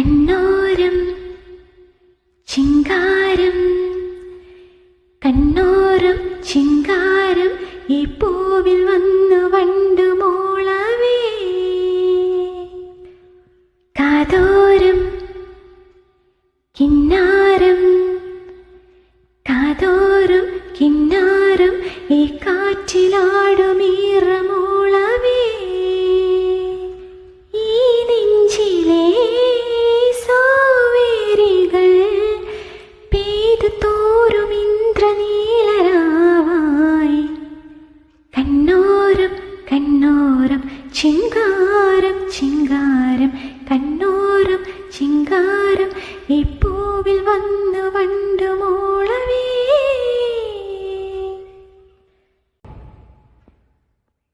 കണ്ണോരം ചിങ്കാരം കണ്ണോരം ചിങ്കാരം ഈ പൂവിൽ വന്നു വണ്ടു മോളവേ കാതോരം കിന്നാരം കാതോരം കിന്നാരം ഈ കാറ്റിലാടുമീറമോളവേ ഈ നെഞ്ചിലെ സാവേരികൾ പെയ്തു തോറും ഇന്ദ്രനീലരാവായി കണ്ണോരം കണ്ണോരം ചിങ്കാരം ചിങ്കാരം കണ്ണോരം ചിങ്കാരം ഈ പൂവിൽ വന്നു വണ്ടു മോളവേ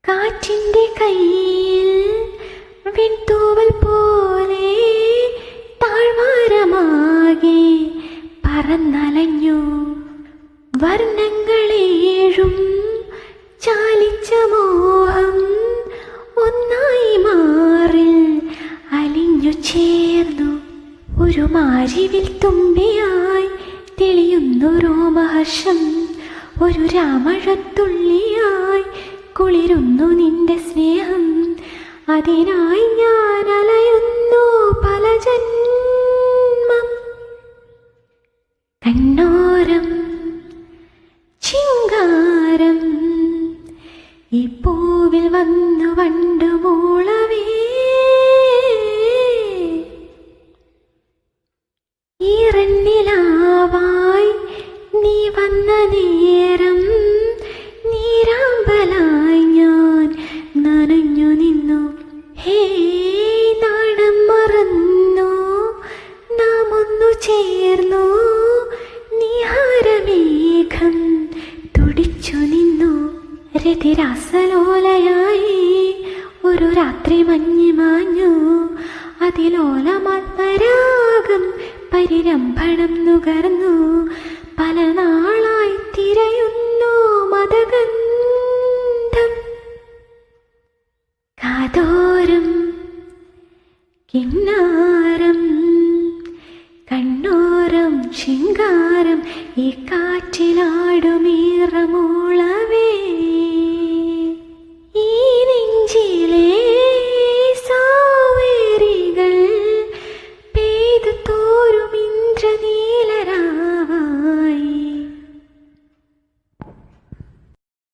കാറ്റിൻ്റെ കയ്യിൽ വിൺതൂവൽ പോലെ താഴ്വാരമാകെ പറന്നലഞ്ഞു വർണ്ണങ്ങളേഴും ചാലിച്ച മോഹം ഒന്നായി മാറിൽ അലിഞ്ഞു ചേർന്നു ഒരു മാരിവിൽ തുമ്പിയായി തെളിയുന്നു രോമഹർഷം ഒരു രാമഴത്തുള്ളിയായി കുളിരുന്നു നിന്റെ സ്നേഹം അതിനായി ഞാൻ അലയുന്നു പല ജന്മം കണ്ണോരം ചിങ്കാരം ഈ പൂവിൽ വന്നു വണ്ടു മോളവേ ഈറന്നിലാവായി നീ വന്ന നേരം നീരാമ്പലായി ഞാൻ നനഞ്ഞു നിന്നു ഹേ നാണം മറന്നു നാം ഒന്നു ചേർന്നു നിഹാരമേഘം തുടിച്ചു നിന്നു രതിരാസലോലയായി ഒരു രാത്രി മഞ്ഞ് മാഞ്ഞു അതിലോലമാത്മരാഗം പരിരംഭണം നുകർന്നു പല നാളായി തിരയുന്നു മദഗന്ധം കാതോരം കിന്നാരം കണ്ണോരം ശൃംഗാരം ഈ കാറ്റിലാടുമീറമോള